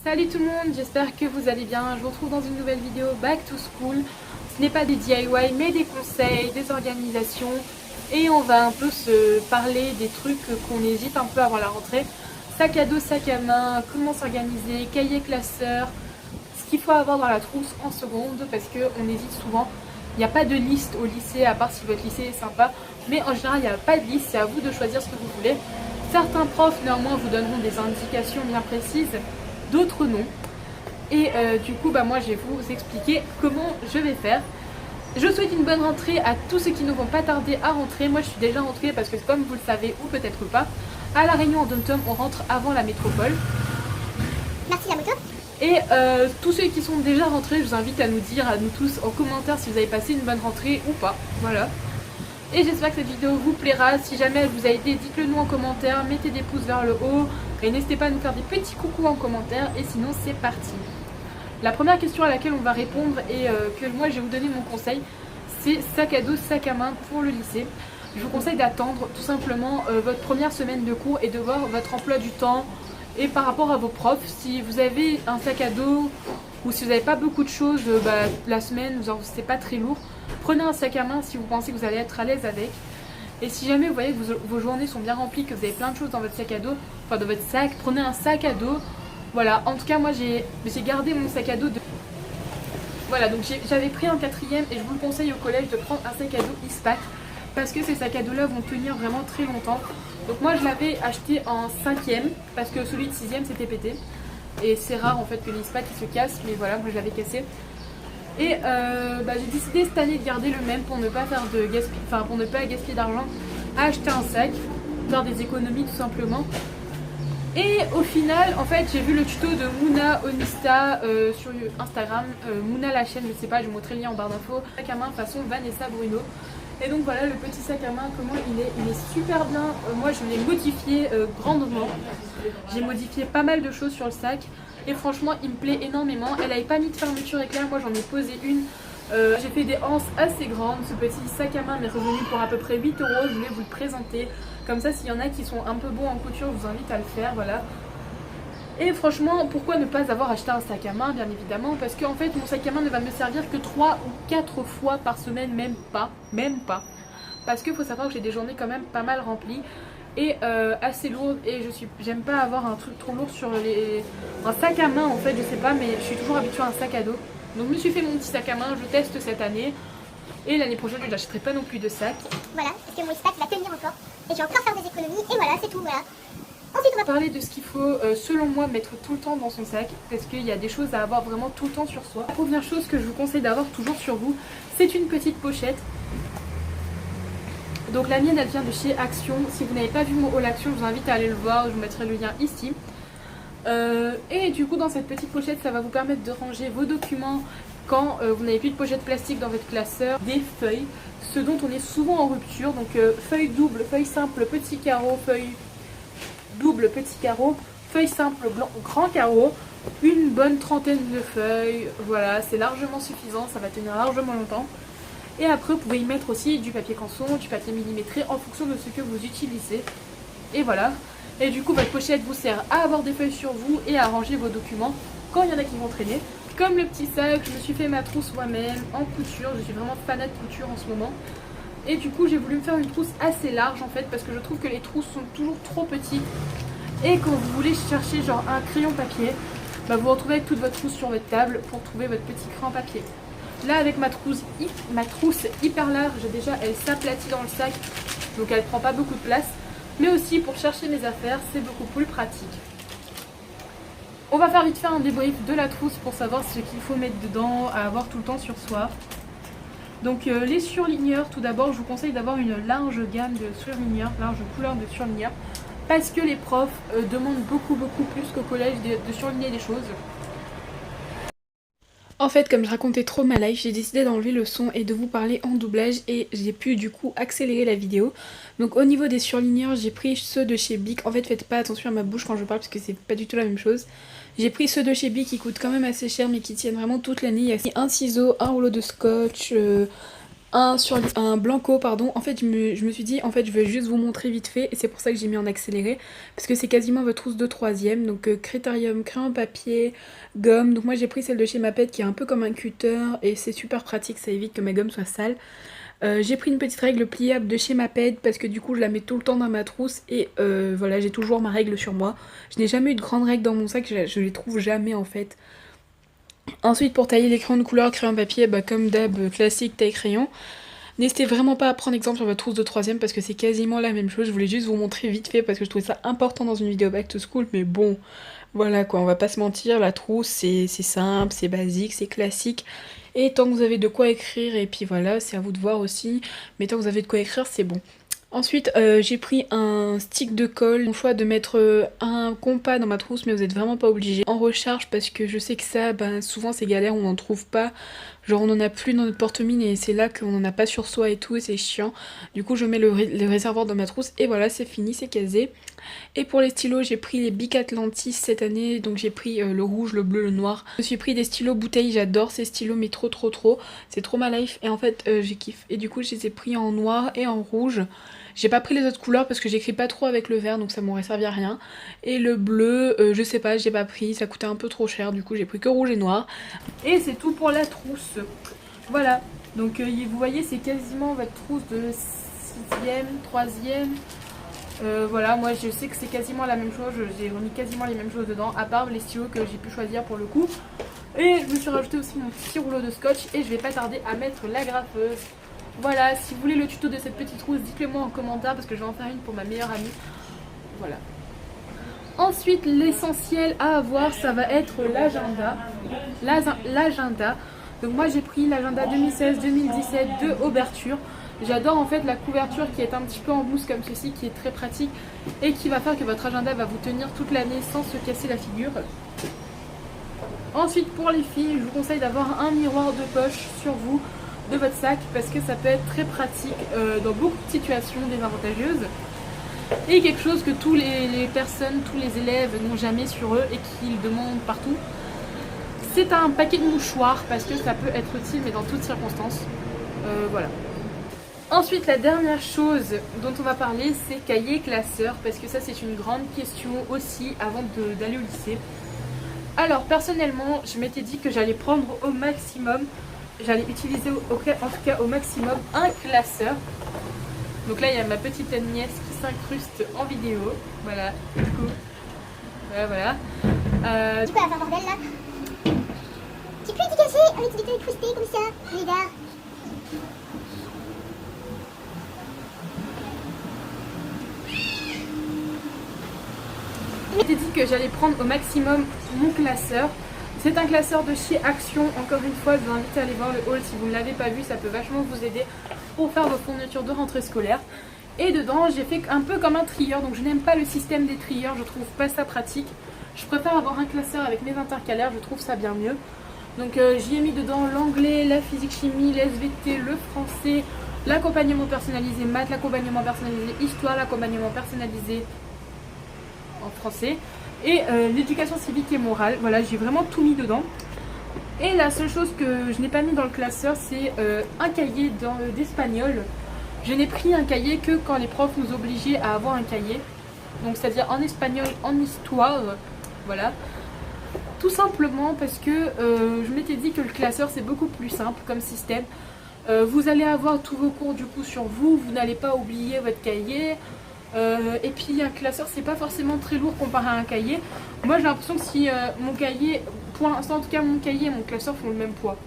Salut tout le monde, j'espère que vous allez bien. Je vous retrouve dans une nouvelle vidéo Back to School. Ce n'est pas des DIY mais des conseils, des organisations. Et on va un peu se parler des trucs qu'on hésite un peu avant la rentrée. Sac à dos, sac à main, comment s'organiser, cahier classeur, ce qu'il faut avoir dans la trousse en seconde parce qu'on hésite souvent. Il n'y a pas de liste au lycée à part si votre lycée est sympa. Mais en général il n'y a pas de liste, c'est à vous de choisir ce que vous voulez. Certains profs néanmoins vous donneront des indications bien précises, d'autres non. Et du coup moi je vais vous expliquer comment je vais faire. Je souhaite une bonne rentrée à tous ceux qui ne vont pas tarder à rentrer. Moi je suis déjà rentrée parce que comme vous le savez ou peut-être pas, à La Réunion en Dom-Tom on rentre avant la métropole. Merci la moto. Et tous ceux qui sont déjà rentrés, je vous invite à nous dire, à nous tous en commentaire si vous avez passé une bonne rentrée ou pas. Voilà. Et j'espère que cette vidéo vous plaira. Si jamais elle vous a aidé, dites-le nous en commentaire, mettez des pouces vers le haut et n'hésitez pas à nous faire des petits coucous en commentaire. Et sinon c'est parti. La première question à laquelle on va répondre et que moi je vais vous donner mon conseil, c'est sac à dos, sac à main pour le lycée. Je vous conseille d'attendre tout simplement votre première semaine de cours et de voir votre emploi du temps et par rapport à vos profs. Si vous avez un sac à dos ou si vous n'avez pas beaucoup de choses la semaine, c'est pas très lourd, prenez un sac à main si vous pensez que vous allez être à l'aise avec. Et si jamais vous voyez que vos journées sont bien remplies, que vous avez plein de choses dans votre sac à dos, enfin dans votre sac, prenez un sac à dos. Voilà, en tout cas moi j'ai gardé mon sac à dos. Voilà, donc j'avais pris en quatrième et je vous le conseille au collège de prendre un sac à dos Eastpak parce que ces sacs à dos là vont tenir vraiment très longtemps. Donc moi je l'avais acheté en cinquième parce que celui de sixième c'était pété. Et c'est rare en fait que les Eastpak se cassent, mais voilà, moi je l'avais cassé. Et j'ai décidé cette année de garder le même pour ne pas faire de pour ne pas gaspiller d'argent, à acheter un sac, faire des économies tout simplement. Et au final, en fait, j'ai vu le tuto de Mouna Onista sur Instagram. Mouna la chaîne, je sais pas, je vous montrerai le lien en barre d'infos. Sac à main façon Vanessa Bruno. Et donc voilà le petit sac à main, comment il est super bien. Moi je l'ai modifié grandement. J'ai modifié pas mal de choses sur le sac. Et franchement il me plaît énormément. Elle n'avait pas mis de fermeture éclair, moi j'en ai posé une. J'ai fait des anses assez grandes. Ce petit sac à main m'est revenu pour à peu près 8 €. Je voulais vous le présenter. Comme ça s'il y en a qui sont un peu bons en couture, je vous invite à le faire. Voilà. Et franchement, pourquoi ne pas avoir acheté un sac à main, bien évidemment, parce qu'en fait mon sac à main ne va me servir que 3 ou 4 fois par semaine, même pas. Parce qu'il faut savoir que j'ai des journées quand même pas mal remplies et assez lourdes et j'aime pas avoir un truc trop lourd sur un sac à main en fait, je sais pas, mais je suis toujours habituée à un sac à dos. Donc je me suis fait mon petit sac à main, je teste cette année et l'année prochaine je n'achèterai pas non plus de sac. Voilà, parce que mon Eastpak va tenir encore et je vais encore faire des économies et voilà, c'est tout, voilà. Ensuite on va parler de ce qu'il faut selon moi mettre tout le temps dans son sac parce qu'il y a des choses à avoir vraiment tout le temps sur soi. La première chose que je vous conseille d'avoir toujours sur vous, c'est une petite pochette. Donc la mienne elle vient de chez Action. Si vous n'avez pas vu mon haul Action, je vous invite à aller le voir, je vous mettrai le lien ici. Et du coup dans cette petite pochette ça va vous permettre de ranger vos documents quand vous n'avez plus de pochette plastique dans votre classeur. Des feuilles, ce dont on est souvent en rupture, donc feuilles doubles, feuilles simples, petits carreaux, feuilles double petit carreau, feuilles simples blanc, grand carreau, une bonne trentaine de feuilles, voilà c'est largement suffisant, ça va tenir largement longtemps. Et après vous pouvez y mettre aussi du papier canson, du papier millimétré en fonction de ce que vous utilisez. Et voilà, et du coup votre pochette vous sert à avoir des feuilles sur vous et à ranger vos documents quand il y en a qui vont traîner. Comme le petit sac, je me suis fait ma trousse moi-même en couture, je suis vraiment fanat de couture en ce moment. Et du coup j'ai voulu me faire une trousse assez large en fait parce que je trouve que les trousses sont toujours trop petites. Et quand vous voulez chercher genre un crayon papier, vous retrouvez avec toute votre trousse sur votre table pour trouver votre petit crayon papier. Là avec ma trousse hyper large, déjà elle s'aplatit dans le sac, donc elle prend pas beaucoup de place. Mais aussi pour chercher mes affaires, c'est beaucoup plus pratique. On va faire vite fait un débrief de la trousse pour savoir ce qu'il faut mettre dedans, à avoir tout le temps sur soi. Donc les surligneurs, tout d'abord je vous conseille d'avoir une large gamme de surligneurs, large couleur de surligneurs. Parce que les profs demandent beaucoup plus qu'au collège de surligner des choses. En fait, comme je racontais trop ma life, j'ai décidé d'enlever le son et de vous parler en doublage et j'ai pu du coup accélérer la vidéo. Donc au niveau des surligneurs, j'ai pris ceux de chez Bic. En fait, faites pas attention à ma bouche quand je parle parce que c'est pas du tout la même chose. J'ai pris ceux de chez Bic qui coûtent quand même assez cher mais qui tiennent vraiment toute l'année. Il y a un ciseau, un rouleau de scotch, un blanco pardon. En fait je me suis dit en fait je vais juste vous montrer vite fait et c'est pour ça que j'ai mis en accéléré parce que c'est quasiment votre trousse de troisième. Donc Critérium, crayon papier, gomme. Donc moi j'ai pris celle de chez Maped qui est un peu comme un cutter et c'est super pratique, ça évite que ma gomme soit sale. J'ai pris une petite règle pliable de chez Maped parce que du coup je la mets tout le temps dans ma trousse et voilà, j'ai toujours ma règle sur moi. Je n'ai jamais eu de grande règle dans mon sac, je les trouve jamais en fait. Ensuite pour tailler les crayons de couleur, crayon papier, bah, comme d'hab, classique taille crayon. N'hésitez vraiment pas à prendre exemple sur votre trousse de troisième parce que c'est quasiment la même chose. Je voulais juste vous montrer vite fait parce que je trouvais ça important dans une vidéo back to school, mais bon, voilà quoi, on va pas se mentir, la trousse c'est simple, c'est basique, c'est classique. Et tant que vous avez de quoi écrire, et puis voilà, c'est à vous de voir aussi, mais tant que vous avez de quoi écrire, c'est bon. Ensuite, j'ai pris un stick de colle. Mon choix de mettre un compas dans ma trousse, mais vous êtes vraiment pas obligé. En recharge, parce que je sais que ça, ben, souvent c'est galère, on n'en trouve pas. Genre on en a plus dans notre porte-mine et c'est là qu'on en a pas sur soi et tout, et c'est chiant. Du coup, je mets le réservoir dans ma trousse et voilà, c'est fini, c'est casé. Et pour les stylos, j'ai pris les Bic Atlantis cette année, donc j'ai pris le rouge, le bleu, le noir. Je me suis pris des stylos bouteilles, j'adore ces stylos, mais trop. C'est trop ma life et en fait, j'ai kiffé. Et du coup, je les ai pris en noir et en rouge. J'ai pas pris les autres couleurs parce que j'écris pas trop avec le vert, donc ça m'aurait servi à rien. Et le bleu, je sais pas, j'ai pas pris, ça coûtait un peu trop cher, du coup j'ai pris que rouge et noir. Et c'est tout pour la trousse. Voilà, donc vous voyez, c'est quasiment votre trousse de 6ème, 3ème. Voilà, moi je sais que c'est quasiment la même chose, j'ai remis quasiment les mêmes choses dedans, à part les stylos que j'ai pu choisir pour le coup. Et je me suis rajouté aussi mon petit rouleau de scotch et je vais pas tarder à mettre la graffeuse. Voilà, si vous voulez le tuto de cette petite trousse, dites-le moi en commentaire parce que je vais en faire une pour ma meilleure amie. Voilà. Ensuite, l'essentiel à avoir, ça va être l'agenda. L'agenda. Donc moi j'ai pris l'agenda 2016-2017 de Auberture. J'adore en fait la couverture qui est un petit peu en mousse comme ceci, qui est très pratique et qui va faire que votre agenda va vous tenir toute l'année sans se casser la figure. Ensuite pour les filles, je vous conseille d'avoir un miroir de poche sur vous de votre sac parce que ça peut être très pratique dans beaucoup de situations désavantageuses et quelque chose que tous les personnes, tous les élèves n'ont jamais sur eux et qu'ils demandent partout. C'est un paquet de mouchoirs parce que ça peut être utile mais dans toutes circonstances. Voilà. Ensuite la dernière chose dont on va parler c'est cahier classeur parce que ça c'est une grande question aussi avant d'aller au lycée. Alors personnellement je m'étais dit que j'allais prendre au maximum, j'allais utiliser en tout cas au maximum un classeur. Donc là il y a ma petite nièce qui s'incruste en vidéo, voilà, du coup, voilà. Du coup elle va faire un bordel là. Tu peux dégager avec des incrustés comme ça, Léda. Je m'étais dit que j'allais prendre au maximum mon classeur. C'est un classeur de chez Action, encore une fois je vous invite à aller voir le haul si vous ne l'avez pas vu, ça peut vachement vous aider pour faire vos fournitures de rentrée scolaire. Et dedans j'ai fait un peu comme un trieur, donc je n'aime pas le système des trieurs, je trouve pas ça pratique. Je préfère avoir un classeur avec mes intercalaires, je trouve ça bien mieux. Donc j'y ai mis dedans l'anglais, la physique-chimie, l'SVT, le français, l'accompagnement personnalisé maths, l'accompagnement personnalisé histoire, l'accompagnement personnalisé en français et l'éducation civique et morale. Voilà, j'ai vraiment tout mis dedans. Et la seule chose que je n'ai pas mis dans le classeur c'est un cahier d'espagnol. Je n'ai pris un cahier que quand les profs nous obligeaient à avoir un cahier, donc c'est à dire en espagnol, en histoire, voilà. Tout simplement parce que je m'étais dit que le classeur c'est beaucoup plus simple comme système. Vous allez avoir tous vos cours du coup sur vous, vous n'allez pas oublier votre cahier. Et puis un classeur c'est pas forcément très lourd comparé à un cahier. Moi j'ai l'impression que si mon cahier, pour l'instant en tout cas mon cahier et mon classeur font le même poids.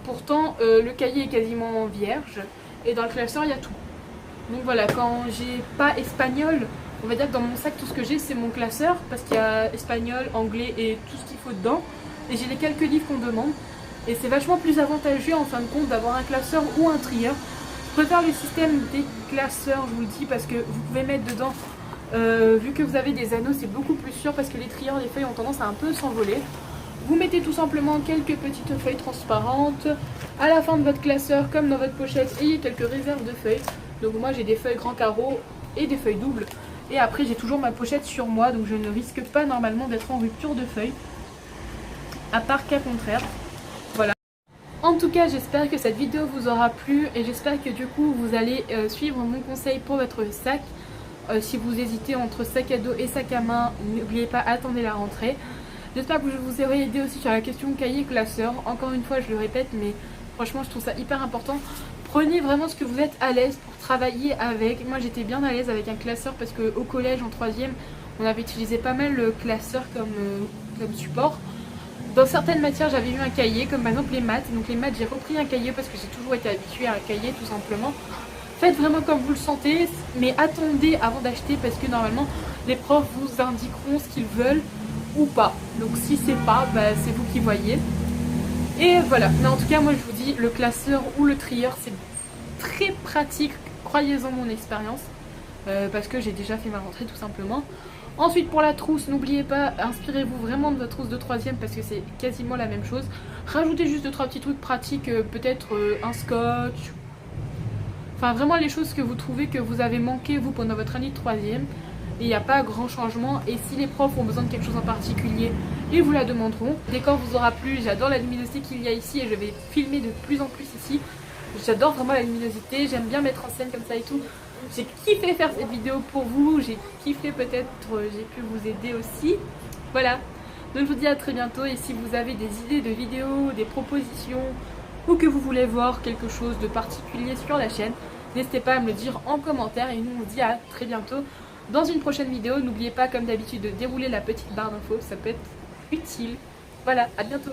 Pourtant le cahier est quasiment vierge et dans le classeur il y a tout. Donc voilà, quand j'ai pas espagnol, on va dire que dans mon sac tout ce que j'ai c'est mon classeur parce qu'il y a espagnol, anglais et tout ce qu'il faut dedans. Et j'ai les quelques livres qu'on demande. Et c'est vachement plus avantageux en fin de compte d'avoir un classeur ou un trieur. Je préfère le système des classeurs, je vous le dis, parce que vous pouvez mettre dedans, vu que vous avez des anneaux, c'est beaucoup plus sûr parce que les trieurs, les feuilles ont tendance à un peu s'envoler. Vous mettez tout simplement quelques petites feuilles transparentes. À la fin de votre classeur, comme dans votre pochette, ayez quelques réserves de feuilles. Donc moi j'ai des feuilles grands carreaux et des feuilles doubles. Et après j'ai toujours ma pochette sur moi, donc je ne risque pas normalement d'être en rupture de feuilles. À part cas contraire. Voilà. En tout cas, j'espère que cette vidéo vous aura plu et j'espère que du coup vous allez suivre mon conseil pour votre sac. Si vous hésitez entre sac à dos et sac à main, n'oubliez pas, attendez la rentrée. J'espère que je vous aurai aidé aussi sur la question cahier classeur. Encore une fois, je le répète, mais franchement, je trouve ça hyper important. Prenez vraiment ce que vous êtes à l'aise pour travailler avec. Moi, j'étais bien à l'aise avec un classeur parce qu'au collège, en 3e, on avait utilisé pas mal le classeur comme support. Dans certaines matières, j'avais eu un cahier, comme par exemple les maths. Donc les maths, j'ai repris un cahier parce que j'ai toujours été habituée à un cahier, tout simplement. Faites vraiment comme vous le sentez, mais attendez avant d'acheter parce que normalement, les profs vous indiqueront ce qu'ils veulent ou pas. Donc si c'est pas, bah, c'est vous qui voyez. Et voilà. Mais en tout cas, moi, je vous dis, le classeur ou le trieur, c'est très pratique. Croyez-en mon expérience. Parce que j'ai déjà fait ma rentrée, tout simplement. Ensuite pour la trousse, n'oubliez pas, inspirez-vous vraiment de votre trousse de 3e parce que c'est quasiment la même chose. Rajoutez juste 2-3 petits trucs pratiques, peut-être un scotch. Enfin vraiment les choses que vous trouvez que vous avez manqué vous pendant votre année de 3e. Et il n'y a pas grand changement. Et si les profs ont besoin de quelque chose en particulier, ils vous la demanderont. Le décor vous aura plu, j'adore la luminosité qu'il y a ici et je vais filmer de plus en plus ici. J'adore vraiment la luminosité, j'aime bien mettre en scène comme ça et tout. J'ai kiffé faire cette vidéo pour vous, j'ai kiffé peut-être, j'ai pu vous aider aussi. Voilà, donc je vous dis à très bientôt et si vous avez des idées de vidéos, des propositions ou que vous voulez voir quelque chose de particulier sur la chaîne, n'hésitez pas à me le dire en commentaire et nous on se dit à très bientôt dans une prochaine vidéo. N'oubliez pas comme d'habitude de dérouler la petite barre d'infos, ça peut être utile. Voilà, à bientôt.